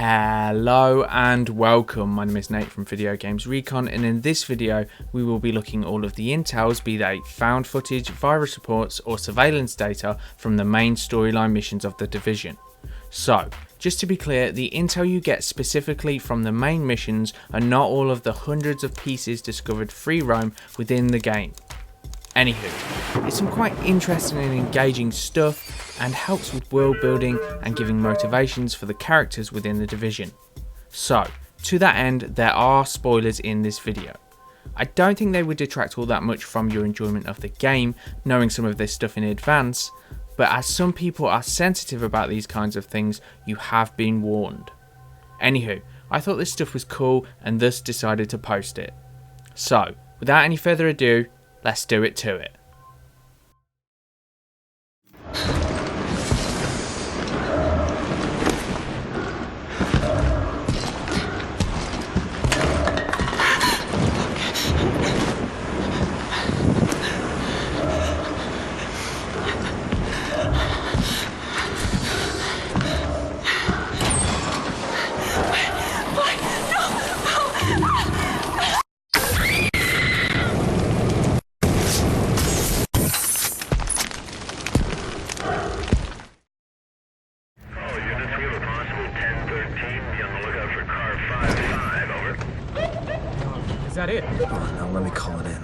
Hello and welcome, my name is Nate from Video Games Recon, and in this video we will be looking at all of the intels, be they found footage, virus reports or surveillance data from the main storyline missions of The Division. So, just to be clear, the intel you get specifically from the main missions are not all of the hundreds of pieces discovered free roam within the game. Anywho, it's some quite interesting and engaging stuff and helps with world building and giving motivations for the characters within the Division. So, to that end, there are spoilers in this video. I don't think they would detract all that much from your enjoyment of the game, knowing some of this stuff in advance, but as some people are sensitive about these kinds of things, you have been warned. Anywho, I thought this stuff was cool and thus decided to post it. So, without any further ado, let's do it to it. Is that it? No, let me call it in.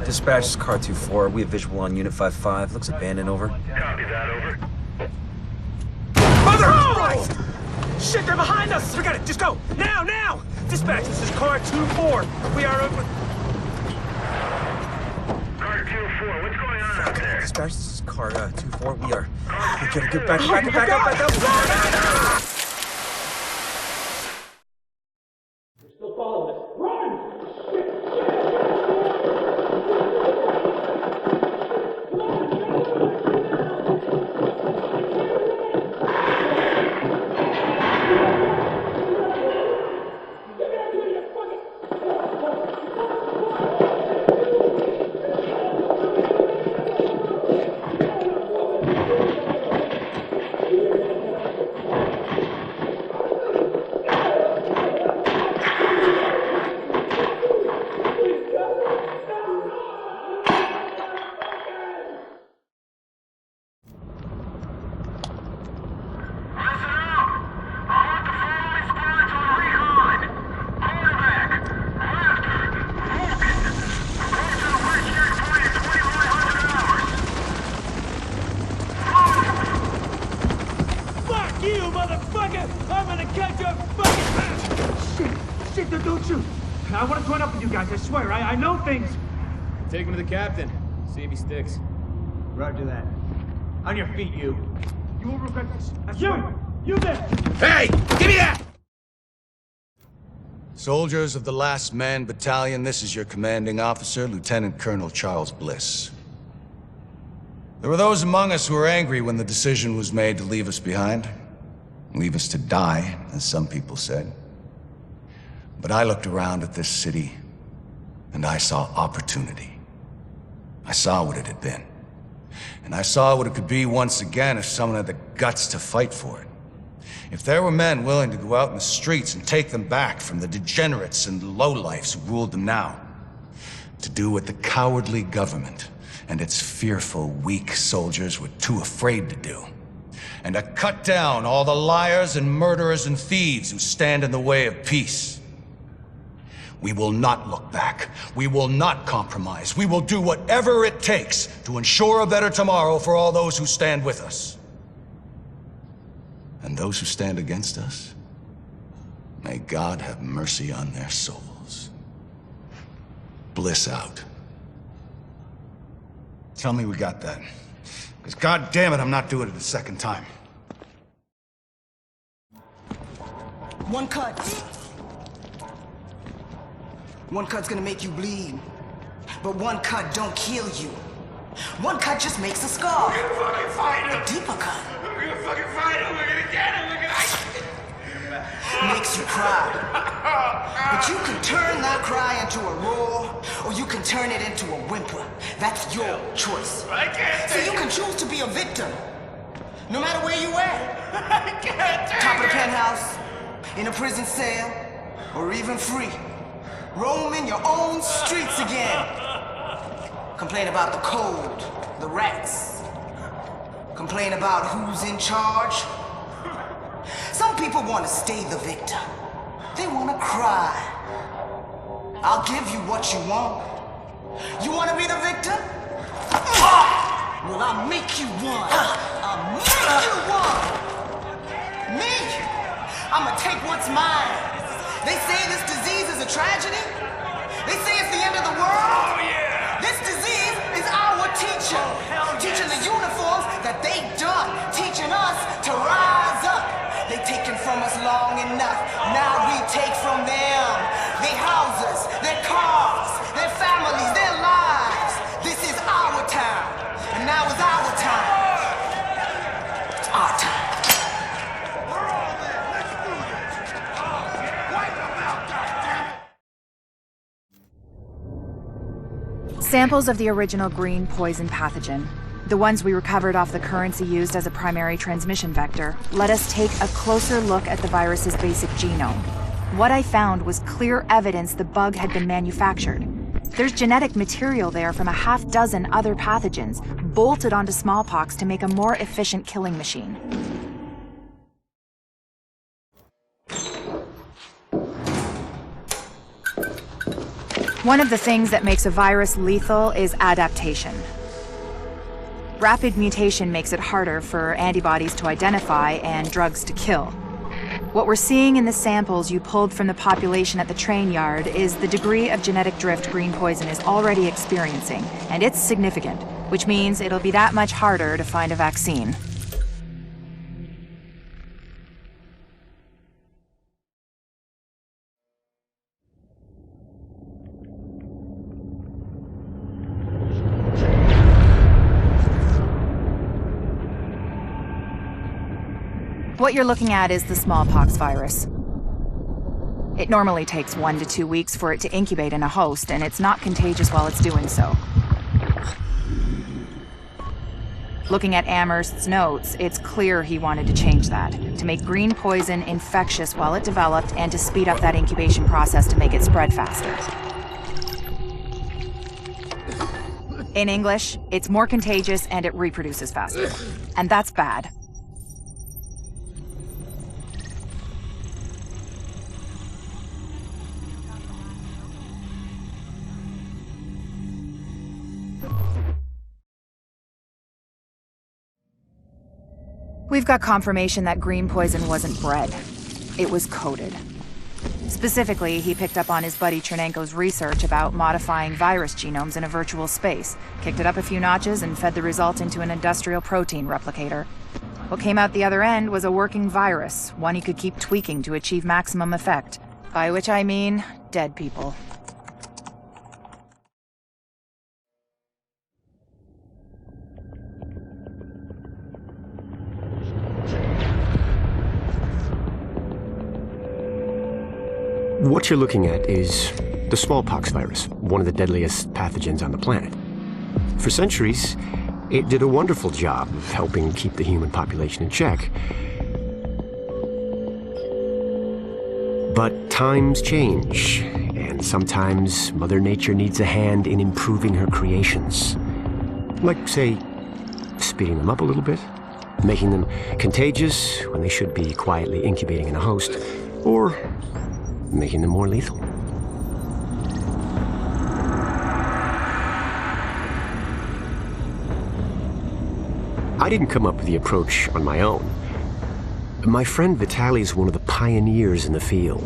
Dispatch is car 2-4. We have visual on Unit 5-5. Looks abandoned, over. Copy that, over. Mother of Christ! Shit, they're behind us! Forget it, just go! Now, now! Dispatch, this is car 2-4. We are over... Car 2-4, what's going on out there? Dispatch, this is car 2-4. We are... Car Get back up! Still following us. Run! I'm gonna catch your fucking... Shit, don't shoot. I want to join up with you guys, I swear. I know things. Take him to the captain. See if he sticks. Roger that. On your feet, you. You will regret this. I swear. You there! Hey! Give me that! Soldiers of the last Man Battalion, this is your commanding officer, Lieutenant Colonel Charles Bliss. There were those among us who were angry when the decision was made to leave us behind. Leave us to die, as some people said. But I looked around at this city, and I saw opportunity. I saw what it had been. And I saw what it could be once again if someone had the guts to fight for it. If there were men willing to go out in the streets and take them back from the degenerates and lowlifes who ruled them now. To do what the cowardly government and its fearful, weak soldiers were too afraid to do. And to cut down all the liars and murderers and thieves who stand in the way of peace. We will not look back. We will not compromise. We will do whatever it takes to ensure a better tomorrow for all those who stand with us. And those who stand against us, may God have mercy on their souls. Bliss out. Tell me we got that. Because God damn it, I'm not doing it a second time. One cut. One cut's gonna make you bleed. But one cut don't kill you. One cut just makes a scar. We're gonna fucking fight him! A deeper cut We're gonna fucking fight him! We're gonna get him! makes you cry. But you can turn that cry into a roar, or you can turn it into a whimper. That's your choice. I can't So take you it. can choose to be a victim, no matter where you at. I can't take Top of the it. penthouse, in a prison cell, or even free, roaming your own streets again. Complain about the cold, the rats. Complain about who's in charge. Some people want to stay the victim. They want to cry. I'll give you what you want. You want to be the victim? Well, I'll make you one. I'll make you one. Me? I'ma take what's mine. They say this disease is a tragedy. They say it's the end of the world. Oh, yeah! This disease is our teacher. Teaching the uniforms that they done. Teaching us to rise up. They taken from us long enough. Now we take from them. Their houses, their cars, their families, their lives. This is our time. And now is our time. It's our time. We're all in. Let's do this. Wipe them out, goddammit! Samples of the original green poison pathogen, the ones we recovered off the currency used as a primary transmission vector, let us take a closer look at the virus's basic genome. What I found was clear evidence the bug had been manufactured. There's genetic material there from a half dozen other pathogens, bolted onto smallpox to make a more efficient killing machine. One of the things that makes a virus lethal is adaptation. Rapid mutation makes it harder for antibodies to identify and drugs to kill. What we're seeing in the samples you pulled from the population at the train yard is the degree of genetic drift green poison is already experiencing, and it's significant, which means it'll be that much harder to find a vaccine. What you're looking at is the smallpox virus. It normally takes 1 to 2 weeks for it to incubate in a host, and it's not contagious while it's doing so. Looking at Amherst's notes, it's clear he wanted to change that, to make green poison infectious while it developed and to speed up that incubation process to make it spread faster. In English, it's more contagious and it reproduces faster. And that's bad. We've got confirmation that green poison wasn't bred. It was coded. Specifically, he picked up on his buddy Chernenko's research about modifying virus genomes in a virtual space, kicked it up a few notches, and fed the result into an industrial protein replicator. What came out the other end was a working virus, one he could keep tweaking to achieve maximum effect. By which I mean, dead people. What you're looking at is the smallpox virus, one of the deadliest pathogens on the planet. For centuries, it did a wonderful job of helping keep the human population in check. But times change, and sometimes Mother Nature needs a hand in improving her creations. Like, say, speeding them up a little bit, making them contagious when they should be quietly incubating in a host, or making them more lethal. I didn't come up with the approach on my own. My friend Vitaly is one of the pioneers in the field,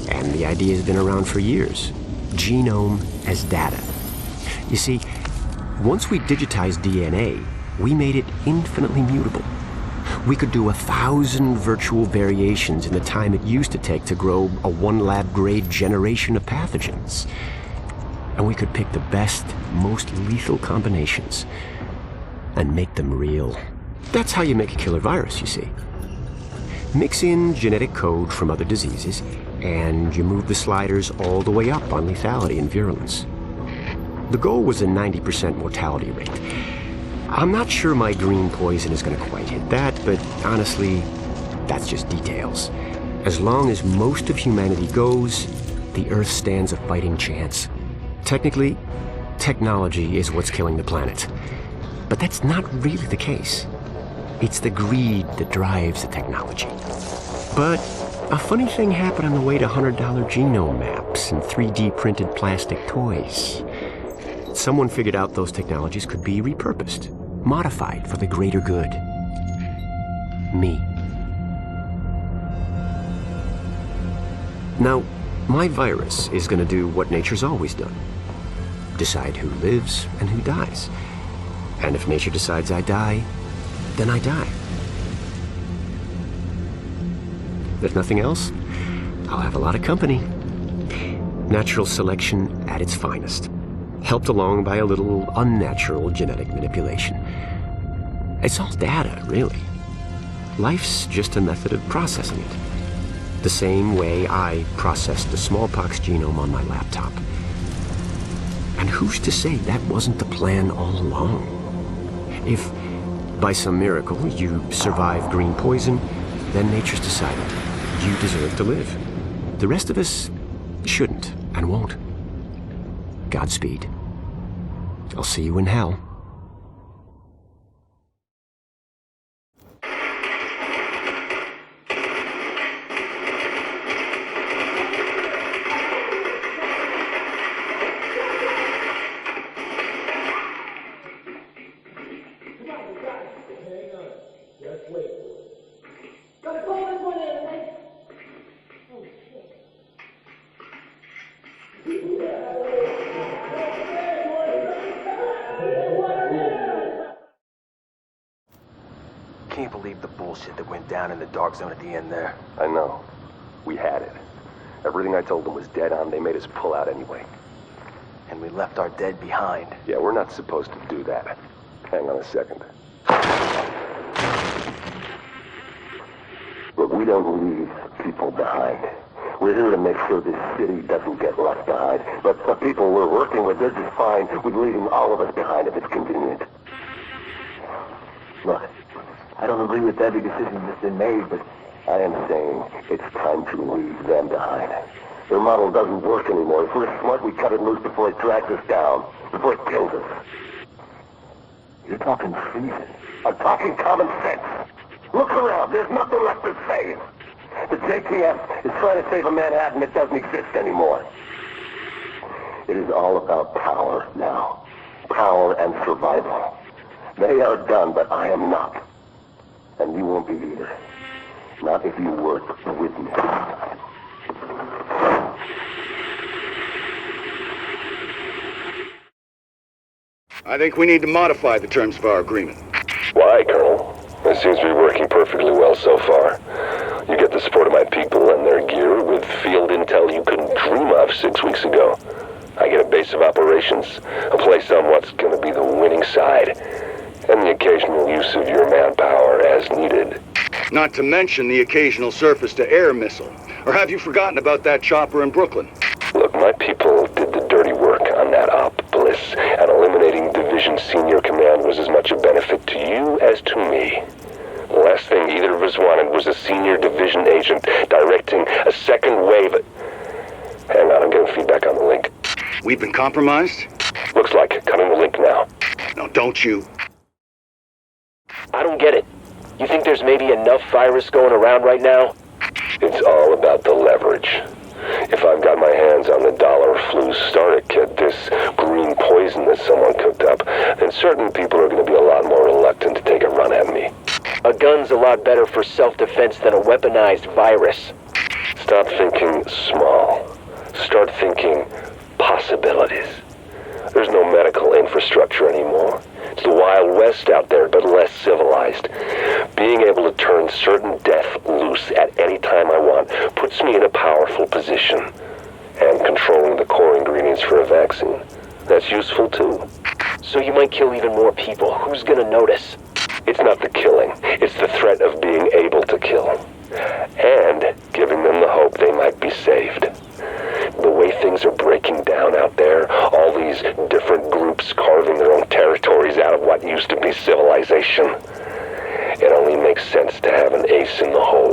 and the idea has been around for years. Genome as data. You see, once we digitized DNA, we made it infinitely mutable. We could do 1,000 virtual variations in the time it used to take to grow a 1 lab-grade generation of pathogens. And we could pick the best, most lethal combinations and make them real. That's how you make a killer virus, you see. Mix in genetic code from other diseases, and you move the sliders all the way up on lethality and virulence. The goal was a 90% mortality rate. I'm not sure my green poison is going to quite hit that, but honestly, that's just details. As long as most of humanity goes, the Earth stands a fighting chance. Technically, technology is what's killing the planet. But that's not really the case. It's the greed that drives the technology. But a funny thing happened on the way to $100 genome maps and 3D printed plastic toys. Someone figured out those technologies could be repurposed, modified for the greater good. Me. Now, my virus is going to do what nature's always done. Decide who lives and who dies. And if nature decides I die, then I die. If nothing else, I'll have a lot of company. Natural selection at its finest, helped along by a little unnatural genetic manipulation. It's all data, really. Life's just a method of processing it. The same way I processed the smallpox genome on my laptop. And who's to say that wasn't the plan all along? If, by some miracle, you survive green poison, then nature's decided you deserve to live. The rest of us shouldn't and won't. Godspeed. I'll see you in hell. Can't believe the bullshit that went down in the dark zone at the end there. I know. We had it. Everything I told them was dead on. They made us pull out anyway. And we left our dead behind. Yeah, we're not supposed to do that. Hang on a second. Look, we don't leave people behind. We're here to make sure this city doesn't get left behind. But the people we're working with, they're just fine with leaving all of us behind if it's convenient. Look, I don't agree with every decision that's been made, but I am saying it's time to leave them behind. Their model doesn't work anymore. If we're smart, we cut it loose before it drags us down, before it kills us. You're talking treason. I'm talking common sense. Look around. There's nothing left to save. The JTF is trying to save a Manhattan that doesn't exist anymore. It is all about power now. Power and survival. They are done, but I am not. And you won't be either. Not if you work with me. I think we need to modify the terms of our agreement. Why, Colonel? It seems to be working perfectly well so far. You get the support of my people and their gear with field intel you couldn't dream of 6 weeks ago. I get a base of operations, a place on what's going to be the winning side, and the occasional use of your manpower as needed. Not to mention the occasional surface-to-air missile. Or have you forgotten about that chopper in Brooklyn? Look, my people did the dirty work on that op, Bliss, and eliminating Division Senior Command was as much a benefit to you as to me. The last thing either of us wanted was a senior division agent directing a second wave. Hang on, I'm getting feedback on the link. We've been compromised? Looks like. Cutting the link now. No, don't you. I don't get it. You think there's maybe enough virus going around right now? It's all about the leverage. If I've got my hands on the dollar flu starter kit, this green poison that someone cooked up, then certain people are going to be a lot more reluctant to take a run at me. A gun's a lot better for self-defense than a weaponized virus. Stop thinking small. Start thinking possibilities. There's no medical infrastructure anymore. It's the Wild West out there, but less civilized. Being able to turn certain death loose at any time I want puts me in a powerful position. And controlling the core ingredients for a vaccine, that's useful too. So you might kill even more people. Who's gonna notice? It's not the killing, it's the threat of being able to kill. And giving them the hope they might be saved. The way things are breaking down out there, all these different groups carving their own territories out of what used to be civilization, it only makes sense to have an ace in the hole.